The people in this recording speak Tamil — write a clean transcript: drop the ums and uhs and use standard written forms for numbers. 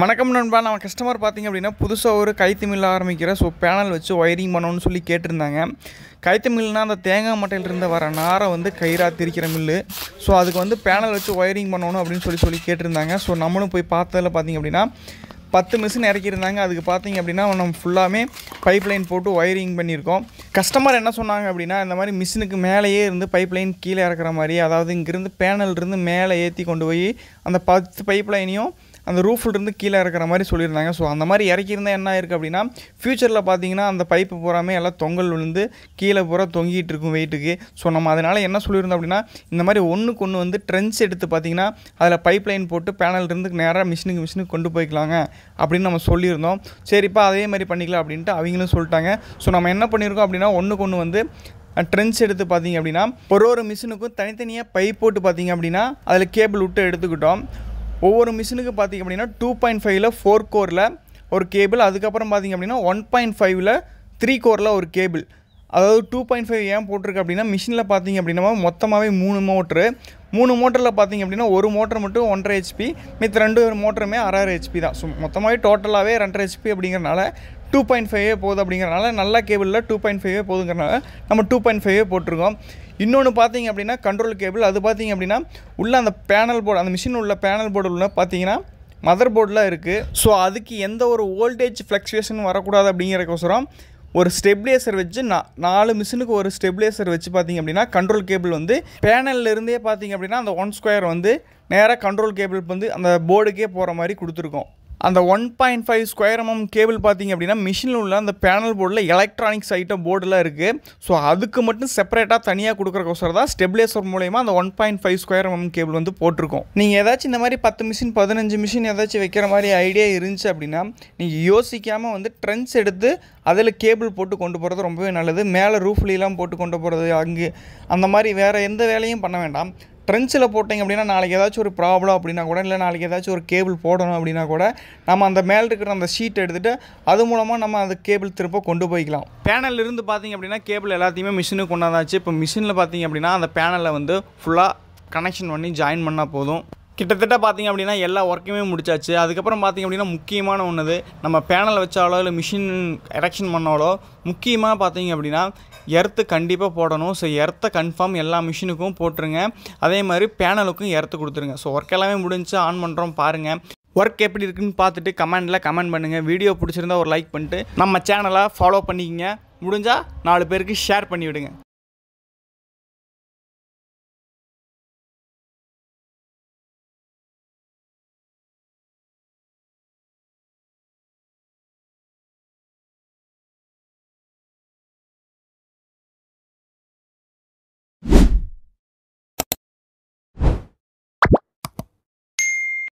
வணக்கம் நண்பா. நம்ம கஸ்டமர் பார்த்திங்க அப்படின்னா புதுசாக ஒரு கைத்து மில் ஆரம்பிக்கிற பேனல் வச்சு ஒயரிங் பண்ணணும்னு சொல்லி கேட்டிருந்தாங்க. கைத்து மில்னால் அந்த தேங்காய் மட்டையிலிருந்து வர நாரை கயிறாக திரிக்கிற மில்லு. அதுக்கு பேனல் வச்சு ஒயரிங் பண்ணணும் அப்படின்னு சொல்லி கேட்டிருந்தாங்க. நம்மளும் போய் பார்த்ததில் பார்த்திங்க அப்படின்னா 10 மிஷின் இறக்கியிருந்தாங்க. அதுக்கு பார்த்திங்க அப்படின்னா நம்ம ஃபுல்லாமே பைப் லைன் போட்டு ஒயரிங் பண்ணியிருக்கோம். கஸ்டமர் என்ன சொன்னாங்க அப்படின்னா, இந்த மாதிரி மிஷினுக்கு மேலேயே இருந்து பைப் லைன் கீழே இறக்குற மாதிரி, அதாவது இங்கேருந்து பேனல்லேருந்து மேலே ஏற்றி கொண்டு போய் அந்த 10 பைப் லைனையும் அந்த ரூஃபிலிருந்து கீழே இறக்குற மாதிரி சொல்லியிருந்தாங்க. அந்த மாதிரி இறக்கியிருந்தால் என்ன இருக்குது அப்படின்னா, ஃப்யூச்சரில் பார்த்தீங்கன்னா அந்த பைப்பு பூராமே எல்லாம் தொங்கல் விழுந்து கீழே பூரா தொங்கிட்டு இருக்கும் வெயிட்டுக்கு. நம்ம அதனால் என்ன சொல்லியிருந்தோம் அப்படின்னா, இந்த மாதிரி ஒன்றுக்கு ஒன்று ட்ரென்ச் எடுத்து பார்த்திங்கன்னா அதில் பைப் லைன் போட்டு பேனல்லேருந்து நேராக மிஷினுக்கு கொண்டு போய்க்கலாங்க அப்படின்னு நம்ம சொல்லியிருந்தோம். சரிப்பா அதே மாதிரி பண்ணிக்கலாம் அப்படின்ட்டு அவங்களும் சொல்லிட்டாங்க. நம்ம என்ன பண்ணியிருக்கோம் அப்படின்னா, ஒன்றுக்கு ஒன்று ட்ரென்ச் எடுத்து பார்த்திங்க அப்படின்னா ஒரு மிஷினுக்கும் தனித்தனியாக பைப் போட்டு பார்த்திங்க அப்படின்னா அதில் கேபிள் விட்டு எடுத்துக்கிட்டோம். ஒவ்வொரு மிஷினுக்கு பார்த்திங்க அப்படின்னா 2.5ல் 4 கோரில் ஒரு கேபிள், அதுக்கப்புறம் பார்த்திங்க அப்படின்னா 1.5ல் 3 கோரில் ஒரு கேபிள். அதாவது 2.5 ஏன் போட்டிருக்கு அப்படின்னா, மிஷினில் பார்த்திங்க அப்படின்னா மொத்தமாகவே 3 மோட்டரில் பார்த்திங்க அப்படின்னா ஒரு மோட்டர் மட்டும் 1.5 HP, மித்த 2 மோட்டருமே 1.5 HP தான். மொத்தமாகவே டோட்டலாகவே 2.5 HP அப்படிங்கிறனால 2.5 போகுது. அப்படிங்கிறனால நல்ல கேபிளில் 2.5 போகுதுங்கிறனால நம்ம 2.5 போட்டிருக்கோம். இன்னொன்று பார்த்திங்க அப்படின்னா கண்ட்ரோல் கேபிள். அது பார்த்திங்க அப்படின்னா உள்ளே அந்த பேனல் போர்டு, அந்த மிஷின் உள்ள பேனல் போர்டு உள்ள பார்த்திங்கன்னா மதர் போர்டில் இருக்குது. அதுக்கு எந்த ஒரு வோல்டேஜ் ஃப்ளக்சுவேஷன் வரக்கூடாது அப்படிங்கிறக்கோசரம் ஒரு ஸ்டெபிலைசர் வச்சு 4 மிஷினுக்கு ஒரு ஸ்டெபிலைசர் வச்சு பார்த்திங்க அப்படின்னா கண்ட்ரோல் கேபிள் பேனல்லேருந்தே பார்த்திங்க அப்படின்னா அந்த 1 ஸ்கொயர் நேராக கண்ட்ரோல் கேபிள் அந்த போர்டுக்கே போகிற மாதிரி கொடுத்துருக்கோம். அந்த 1.5 ஸ்கொயர் கேபிள் பார்த்திங்க அப்படின்னா மிஷினில் உள்ள அந்த பேனல் போர்டில் எலக்ட்ரானிக்ஸ் ஐட்டம் போர்டில் இருக்குது. அதுக்கு மட்டும் செப்பரேட்டாக தனியாக கொடுக்குறக்கோசரம் தான் ஸ்டெபிலைசர் மூலயமா அந்த 1.5 ஸ்கொயர் கேபிள் போட்டிருக்கோம். நீங்கள் ஏதாச்சும் இந்த மாதிரி 10 மிஷின் 15 மிஷின் ஏதாச்சும் வைக்கிற மாதிரி ஐடியா இருந்துச்சு அப்படின்னா, நீங்கள் யோசிக்காமல் ட்ரென்ச் எடுத்து அதில் கேபிள் போட்டு கொண்டு போகிறது ரொம்பவே நல்லது. மேலே ரூஃப்லாம் போட்டு கொண்டு போகிறது அங்கே அந்த மாதிரி வேறு எந்த வேலையும் பண்ண வேண்டாம். ட்ரென்ச்சில் போட்டிங்க அப்படின்னா நாளைக்கு ஏதாச்சும் ஒரு ப்ராப்ளம் அப்படின்னா கூட, இல்லை நாளைக்கு ஏதாச்சும் ஒரு கேபிள் போடணும் அப்படின்னா கூட நம்ம அந்த மேலே இருக்கிற அந்த ஷீட் எடுத்துகிட்டு அது மூலமாக நம்ம அந்த கேபிள் திரும்ப கொண்டு போய்க்கலாம். பேனலில் இருந்து பார்த்திங்க அப்படின்னா கேபிள் எல்லாத்தையுமே மிஷினுக்கு கொண்டாந்தாச்சு. இப்போ மிஷினில் பார்த்திங்க அப்படின்னா அந்த பேனலில் ஃபுல்லாக கனெக்ஷன் பண்ணி ஜாயின் பண்ணால் போதும். கிட்டத்தட்ட பார்த்திங்க அப்படின்னா எல்லா ஒர்க்குமே முடிச்சாச்சு. அதுக்கப்புறம் பார்த்திங்க அப்படின்னா முக்கியமான ஒன்று, நம்ம பேனல் வச்சாலோ இல்லை மிஷின் எரெக்ஷன் பண்ணாலோ முக்கியமாக பார்த்திங்க அப்படின்னா எர்த்து கண்டிப்பாக போடணும். எர்த்தை கன்ஃபார்ம் எல்லா மிஷினுக்கும் போட்டுருங்க. அதே மாதிரி பேனலுக்கும் எர்த்து கொடுத்துருங்க. ஒர்க் எல்லாமே முடிஞ்சு ஆன் பண்ணுறோம் பாருங்கள். ஒர்க் எப்படி இருக்குன்னு பார்த்துட்டு கமெண்ட் பண்ணுங்கள். வீடியோ பிடிச்சிருந்தா ஒரு லைக் பண்ணிட்டு நம்ம சேனலை ஃபாலோ பண்ணிக்கங்க. முடிஞ்சால் 4 பேருக்கு ஷேர் பண்ணிவிடுங்க.